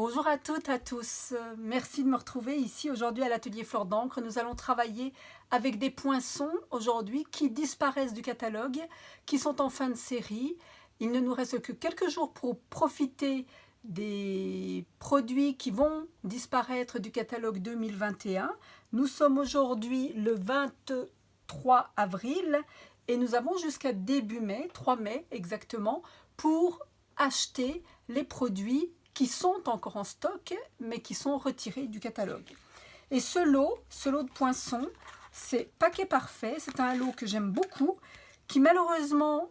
Bonjour à toutes, à tous. Merci de me retrouver ici aujourd'hui à l'atelier Fleur d'encre. Nous allons travailler avec des poinçons aujourd'hui qui disparaissent du catalogue, qui sont en fin de série. Il ne nous reste que quelques jours pour profiter des produits qui vont disparaître du catalogue 2021. Nous sommes aujourd'hui le 23 avril et nous avons jusqu'à début mai, 3 mai exactement, pour acheter les produits qui sont encore en stock, mais qui sont retirés du catalogue. Et ce lot de poinçons, c'est Paquet Parfait. C'est un lot que j'aime beaucoup, qui malheureusement,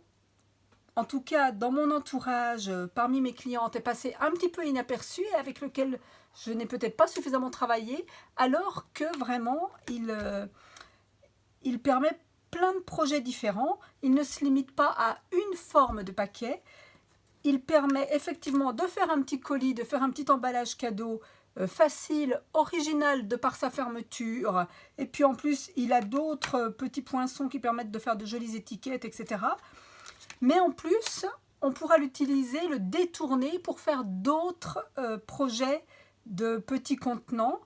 en tout cas dans mon entourage, parmi mes clientes, est passé un petit peu inaperçu et avec lequel je n'ai peut-être pas suffisamment travaillé, alors que vraiment, il permet plein de projets différents. Il ne se limite pas à une forme de paquet. Il permet effectivement de faire un petit colis, de faire un petit emballage cadeau facile, original de par sa fermeture. Et puis en plus, il a d'autres petits poinçons qui permettent de faire de jolies étiquettes, etc. Mais en plus, on pourra l'utiliser, le détourner pour faire d'autres projets de petits contenants.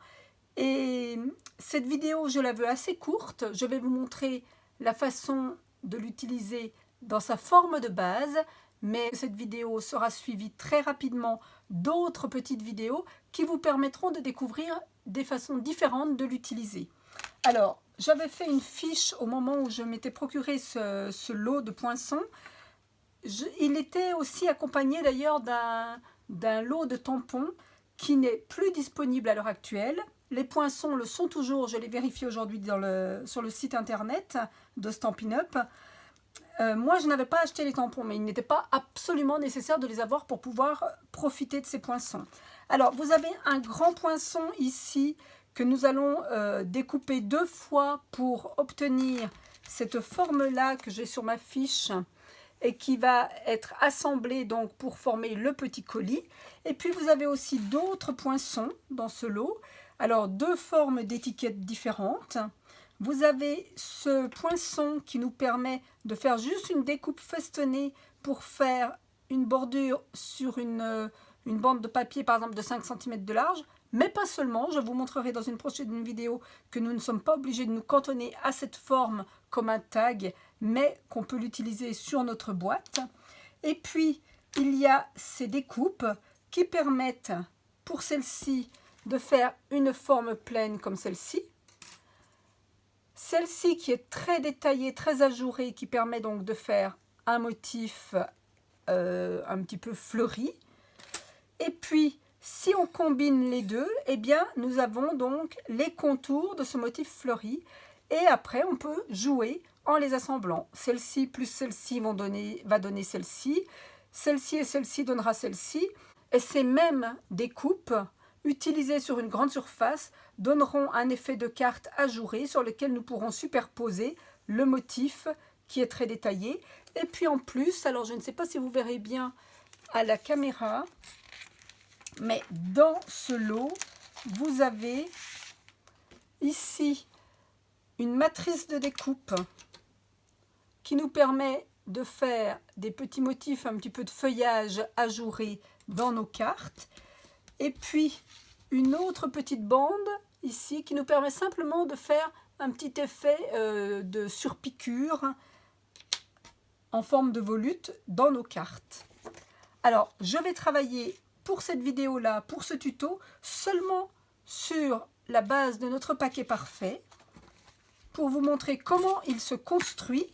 Et cette vidéo, je la veux assez courte. Je vais vous montrer la façon de l'utiliser dans sa forme de base. Mais cette vidéo sera suivie très rapidement d'autres petites vidéos qui vous permettront de découvrir des façons différentes de l'utiliser. Alors, j'avais fait une fiche au moment où je m'étais procuré ce lot de poinçons. Il était aussi accompagné d'ailleurs d'un lot de tampons qui n'est plus disponible à l'heure actuelle. Les poinçons le sont toujours, je l'ai vérifié aujourd'hui sur le site internet de Stampin' Up. Moi, je n'avais pas acheté les tampons, mais il n'était pas absolument nécessaire de les avoir pour pouvoir profiter de ces poinçons. Alors, vous avez un grand poinçon ici que nous allons découper 2 fois pour obtenir cette forme-là que j'ai sur ma fiche et qui va être assemblée donc pour former le petit colis. Et puis, vous avez aussi d'autres poinçons dans ce lot. Alors, 2 formes d'étiquettes différentes. Vous avez ce poinçon qui nous permet de faire juste une découpe festonnée pour faire une bordure sur une bande de papier, par exemple de 5 cm de large, mais pas seulement. Je vous montrerai dans une prochaine vidéo que nous ne sommes pas obligés de nous cantonner à cette forme comme un tag, mais qu'on peut l'utiliser sur notre boîte. Et puis, il y a ces découpes qui permettent, pour celle-ci, de faire une forme pleine comme celle-ci. Celle-ci qui est très détaillée, très ajourée, qui permet donc de faire un motif un petit peu fleuri. Et puis, si on combine les deux, eh bien, nous avons donc les contours de ce motif fleuri. Et après, on peut jouer en les assemblant. Celle-ci plus celle-ci va donner celle-ci. Celle-ci et celle-ci donnera celle-ci. Et ces mêmes découpes utilisées sur une grande surface donneront un effet de carte ajouré sur lequel nous pourrons superposer le motif qui est très détaillé. Et puis en plus, alors je ne sais pas si vous verrez bien à la caméra, mais dans ce lot, vous avez ici une matrice de découpe qui nous permet de faire des petits motifs, un petit peu de feuillage ajouré dans nos cartes. Et puis, une autre petite bande ici qui nous permet simplement de faire un petit effet de surpiqûre en forme de volute dans nos cartes. Alors, je vais travailler pour cette vidéo-là, pour ce tuto, seulement sur la base de notre paquet parfait pour vous montrer comment il se construit.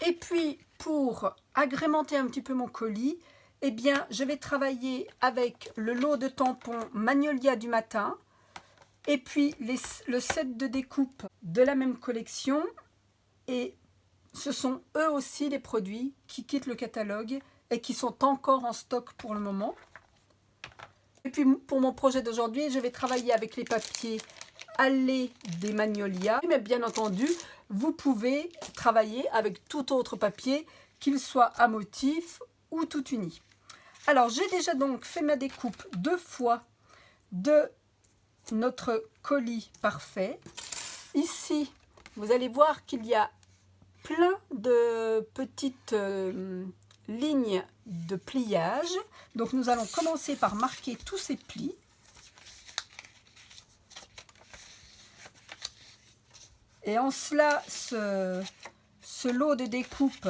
Et puis, pour agrémenter un petit peu mon colis, eh bien, je vais travailler avec le lot de tampons Magnolia du matin et puis le set de découpe de la même collection. Et ce sont eux aussi les produits qui quittent le catalogue et qui sont encore en stock pour le moment. Et puis, pour mon projet d'aujourd'hui, je vais travailler avec les papiers Allée des Magnolia. Mais bien entendu, vous pouvez travailler avec tout autre papier, qu'il soit à motif ou tout uni. Alors, j'ai déjà donc fait ma découpe 2 fois de notre colis parfait. Ici, vous allez voir qu'il y a plein de petites ligne de pliage. Donc nous allons commencer par marquer tous ces plis. Et en cela, ce lot de découpe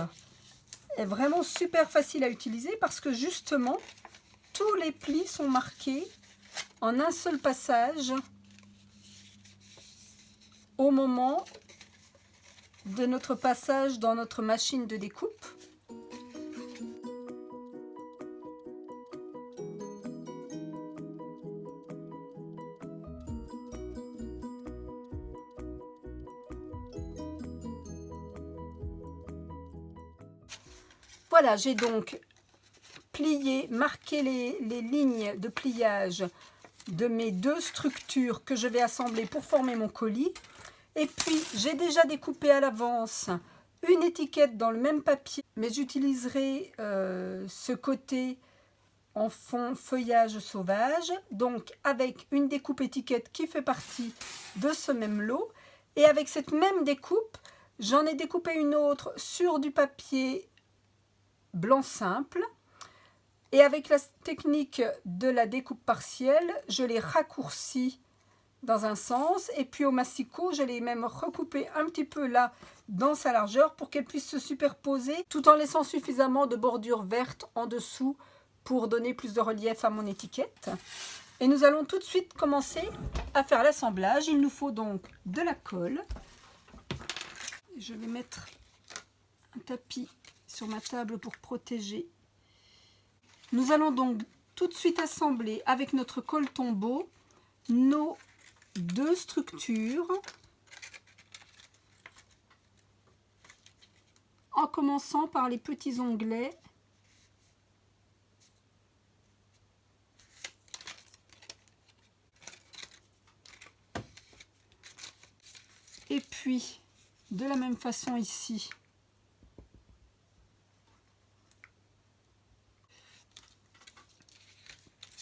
est vraiment super facile à utiliser parce que justement, tous les plis sont marqués en un seul passage au moment de notre passage dans notre machine de découpe. Voilà, j'ai donc plié, marqué les lignes de pliage de mes deux structures que je vais assembler pour former mon colis. Et puis, j'ai déjà découpé à l'avance une étiquette dans le même papier, mais j'utiliserai ce côté en fond feuillage sauvage, donc avec une découpe étiquette qui fait partie de ce même lot. Et avec cette même découpe, j'en ai découpé une autre sur du papier blanc simple. Et avec la technique de la découpe partielle, je les raccourcis dans un sens. Et puis au massicot, je l'ai même recoupé un petit peu là dans sa largeur pour qu'elle puisse se superposer tout en laissant suffisamment de bordure verte en dessous pour donner plus de relief à mon étiquette. Et nous allons tout de suite commencer à faire l'assemblage. Il nous faut donc de la colle. Je vais mettre un tapis sur ma table pour protéger. Nous allons donc tout de suite assembler avec notre colle tombeau nos deux structures en commençant par les petits onglets et puis de la même façon ici.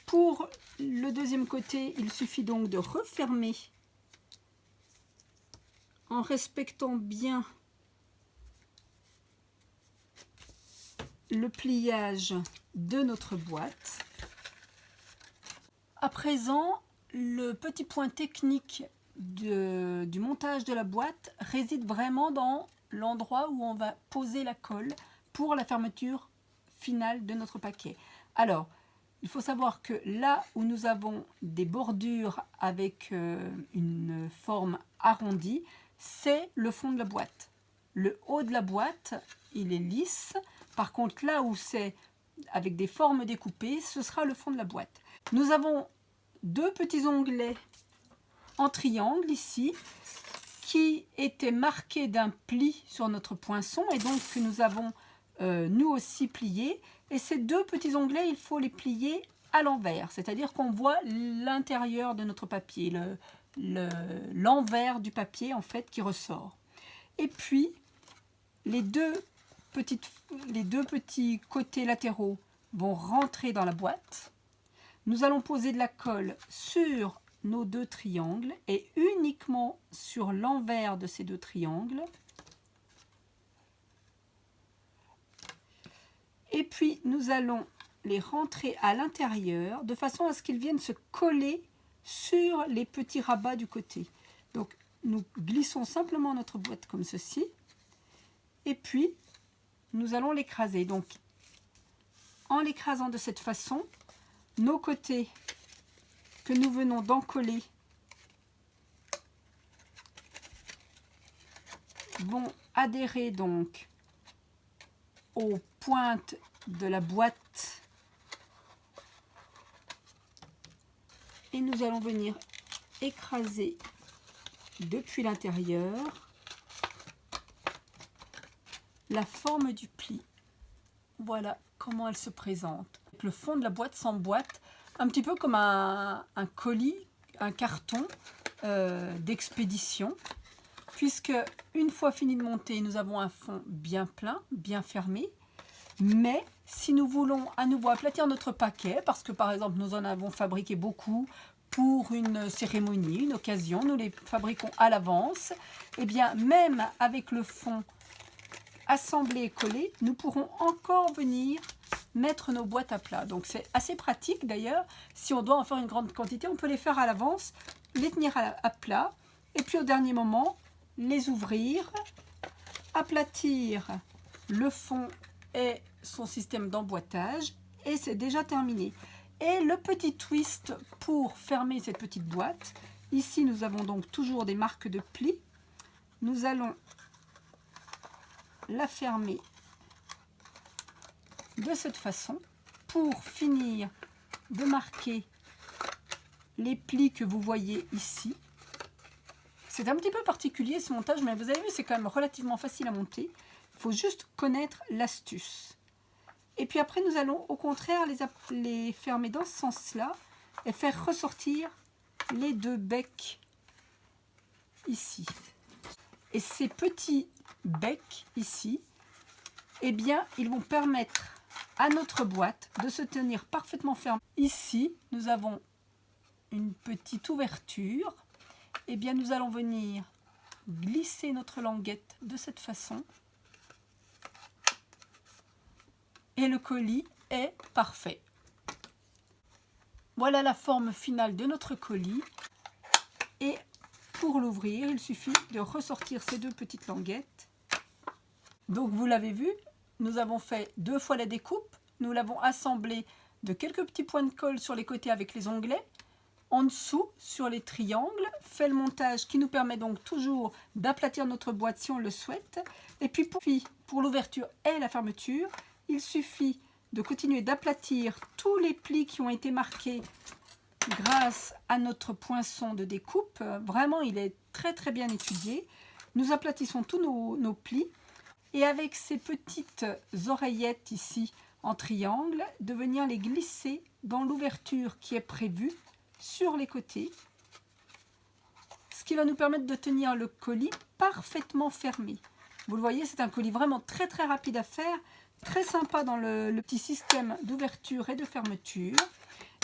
Pour le deuxième côté, il suffit donc de refermer en respectant bien le pliage de notre boîte. À présent, le petit point technique du montage de la boîte réside vraiment dans l'endroit où on va poser la colle pour la fermeture finale de notre paquet. Alors, il faut savoir que là où nous avons des bordures avec une forme arrondie, c'est le fond de la boîte. Le haut de la boîte, il est lisse. Par contre, là où c'est avec des formes découpées, ce sera le fond de la boîte. Nous avons deux petits onglets en triangle ici, qui étaient marqués d'un pli sur notre poinçon et donc que nous avons nous aussi plié. Et ces deux petits onglets, il faut les plier à l'envers, c'est-à-dire qu'on voit l'intérieur de notre papier, l'envers du papier en fait qui ressort. Et puis les deux petits côtés latéraux vont rentrer dans la boîte. Nous allons poser de la colle sur nos deux triangles et uniquement sur l'envers de ces deux triangles. Et puis nous allons les rentrer à l'intérieur de façon à ce qu'ils viennent se coller sur les petits rabats du côté. Donc nous glissons simplement notre boîte comme ceci et puis nous allons l'écraser. Donc en l'écrasant de cette façon, nos côtés que nous venons d'encoller vont adhérer donc aux pointes de la boîte et nous allons venir écraser depuis l'intérieur la forme du pli. Voilà comment elle se présente. Le fond de la boîte s'emboîte un petit peu comme un colis, un carton d'expédition, puisque une fois fini de monter, nous avons un fond bien plein, bien fermé. Mais si nous voulons à nouveau aplatir notre paquet, parce que par exemple nous en avons fabriqué beaucoup pour une cérémonie, une occasion, nous les fabriquons à l'avance, et bien même avec le fond assemblé et collé, nous pourrons encore venir mettre nos boîtes à plat. Donc c'est assez pratique d'ailleurs. Si on doit en faire une grande quantité, on peut les faire à l'avance, les tenir à plat et puis au dernier moment, les ouvrir, aplatir le fond et son système d'emboîtage et c'est déjà terminé. Et le petit twist pour fermer cette petite boîte, ici nous avons donc toujours des marques de plis. Nous allons la fermer de cette façon pour finir de marquer les plis que vous voyez ici. C'est un petit peu particulier ce montage, mais vous avez vu, c'est quand même relativement facile à monter. Il faut juste connaître l'astuce. Et puis après, nous allons au contraire les fermer dans ce sens-là et faire ressortir les deux becs ici. Et ces petits becs ici, eh bien, ils vont permettre à notre boîte de se tenir parfaitement fermée. Ici, nous avons une petite ouverture. Eh bien, nous allons venir glisser notre languette de cette façon. Et le colis est parfait. Voilà la forme finale de notre colis. Et pour l'ouvrir, il suffit de ressortir ces deux petites languettes. Donc vous l'avez vu, nous avons fait 2 fois la découpe. Nous l'avons assemblé de quelques petits points de colle sur les côtés avec les onglets. En dessous, sur les triangles, fait le montage qui nous permet donc toujours d'aplatir notre boîte si on le souhaite. Et puis pour l'ouverture et la fermeture, il suffit de continuer d'aplatir tous les plis qui ont été marqués grâce à notre poinçon de découpe. Vraiment, il est très très bien étudié. Nous aplatissons tous nos plis et avec ces petites oreillettes ici en triangle, de venir les glisser dans l'ouverture qui est prévue sur les côtés, ce qui va nous permettre de tenir le colis parfaitement fermé. Vous le voyez, c'est un colis vraiment très très rapide à faire, très sympa dans le petit système d'ouverture et de fermeture.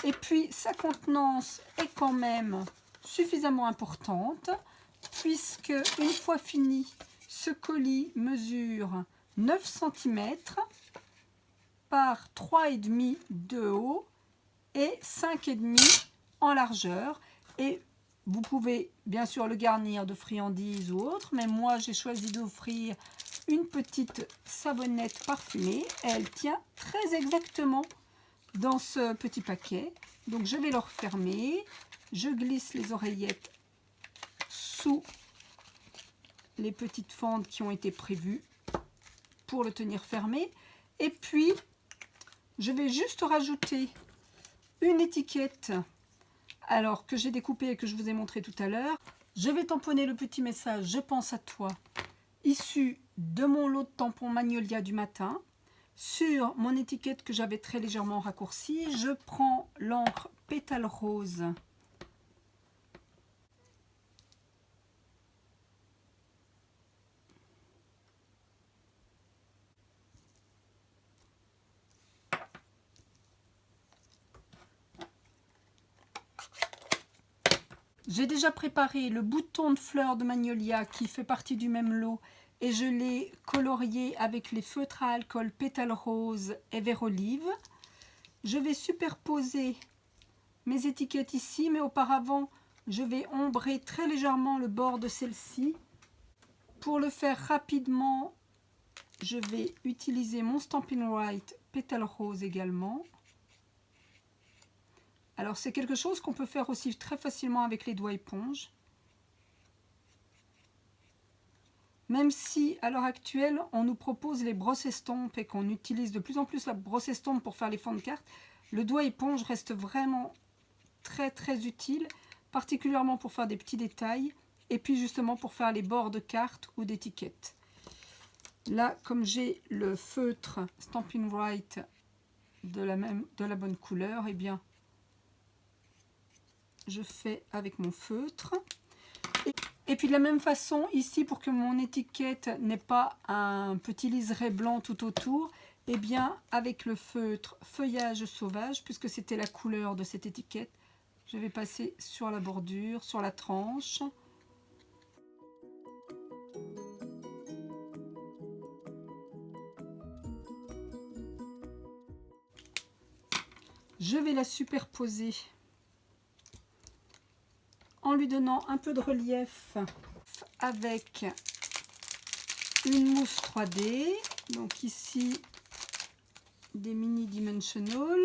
Et puis sa contenance est quand même suffisamment importante, puisque une fois fini, ce colis mesure 9 cm par 3,5 de haut et 5,5 en largeur. Et vous pouvez bien sûr le garnir de friandises ou autre, mais moi j'ai choisi d'offrir une petite savonnette parfumée. Elle tient très exactement dans ce petit paquet. Donc je vais le refermer. Je glisse les oreillettes sous les petites fentes qui ont été prévues pour le tenir fermé. Et puis je vais juste rajouter une étiquette alors que j'ai découpé et que je vous ai montré tout à l'heure. Je vais tamponner le petit message « Je pense à toi » issu de mon lot de tampons Magnolia du matin. Sur mon étiquette que j'avais très légèrement raccourcie, je prends l'encre Pétale Rose. J'ai déjà préparé le bouton de fleurs de Magnolia qui fait partie du même lot et je l'ai colorié avec les feutres à alcool Pétale Rose et Vert Olive. Je vais superposer mes étiquettes ici, mais auparavant je vais ombrer très légèrement le bord de celle-ci. Pour le faire rapidement, je vais utiliser mon Stampin' Right Pétale Rose également. Alors c'est quelque chose qu'on peut faire aussi très facilement avec les doigts éponges. Même si à l'heure actuelle on nous propose les brosses estampes et qu'on utilise de plus en plus la brosse estompe pour faire les fonds de carte, le doigt éponge reste vraiment très très utile, particulièrement pour faire des petits détails et puis justement pour faire les bords de cartes ou d'étiquettes. Là, comme j'ai le feutre Stampin' Right de la bonne couleur, eh bien je fais avec mon feutre. Et puis de la même façon, ici, pour que mon étiquette n'ait pas un petit liseré blanc tout autour, eh bien, avec le feutre Feuillage Sauvage, puisque c'était la couleur de cette étiquette, je vais passer sur la bordure, sur la tranche. Je vais la superposer en lui donnant un peu de relief avec une mousse 3D. Donc ici, des mini dimensional.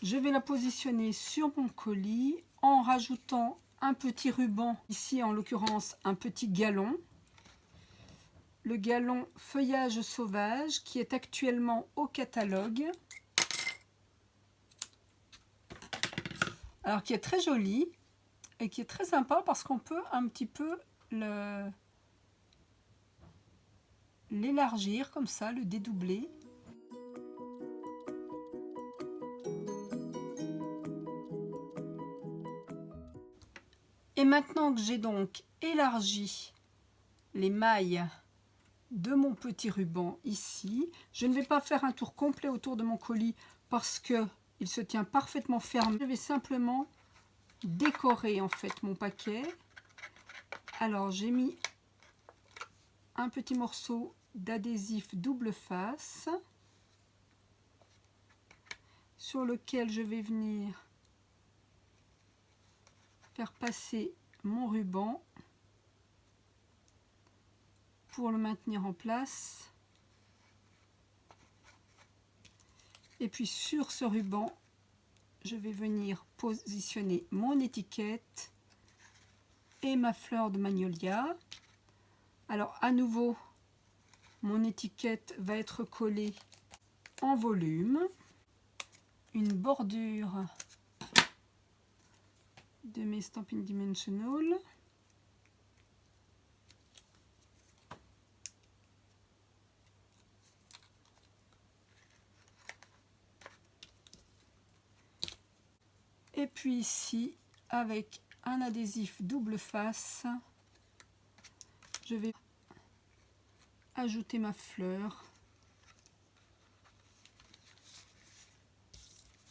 Je vais la positionner sur mon colis en rajoutant un petit ruban, ici en l'occurrence un petit galon. Le galon Feuillage Sauvage qui est actuellement au catalogue. Alors qui est très joli et qui est très sympa parce qu'on peut un petit peu l'élargir comme ça, le dédoubler. Et maintenant que j'ai donc élargi les mailles de mon petit ruban ici, je ne vais pas faire un tour complet autour de mon colis parce que il se tient parfaitement ferme. Je vais simplement décorer en fait mon paquet. Alors j'ai mis un petit morceau d'adhésif double face sur lequel je vais venir faire passer mon ruban pour le maintenir en place. Et puis sur ce ruban, je vais venir positionner mon étiquette et ma fleur de magnolia. Alors à nouveau, mon étiquette va être collée en volume. Une bordure de mes Stampin' Dimensional. Et puis ici, avec un adhésif double face, je vais ajouter ma fleur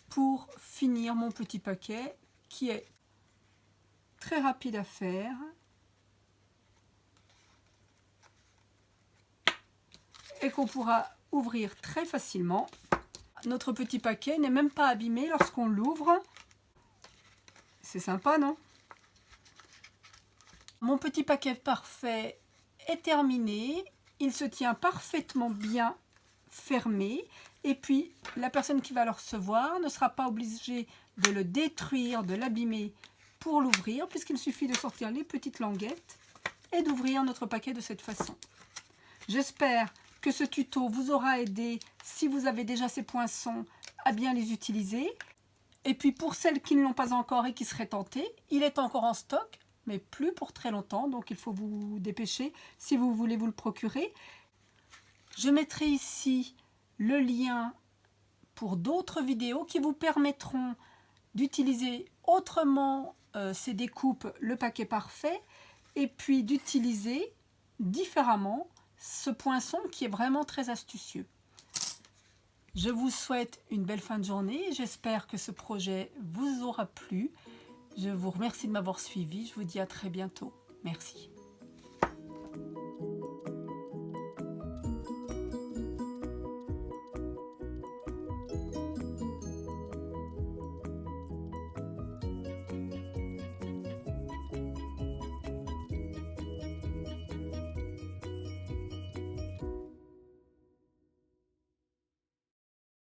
pour finir mon petit paquet qui est très rapide à faire et qu'on pourra ouvrir très facilement. Notre petit paquet n'est même pas abîmé lorsqu'on l'ouvre. C'est sympa, non? Mon petit paquet parfait est terminé. Il se tient parfaitement bien fermé. Et puis, la personne qui va le recevoir ne sera pas obligée de le détruire, de l'abîmer pour l'ouvrir, puisqu'il suffit de sortir les petites languettes et d'ouvrir notre paquet de cette façon. J'espère que ce tuto vous aura aidé, si vous avez déjà ces poinçons, à bien les utiliser. Et puis pour celles qui ne l'ont pas encore et qui seraient tentées, il est encore en stock, mais plus pour très longtemps, donc il faut vous dépêcher si vous voulez vous le procurer. Je mettrai ici le lien pour d'autres vidéos qui vous permettront d'utiliser autrement ces découpes, le paquet parfait, et puis d'utiliser différemment ce poinçon qui est vraiment très astucieux. Je vous souhaite une belle fin de journée. J'espère que ce projet vous aura plu. Je vous remercie de m'avoir suivi. Je vous dis à très bientôt. Merci.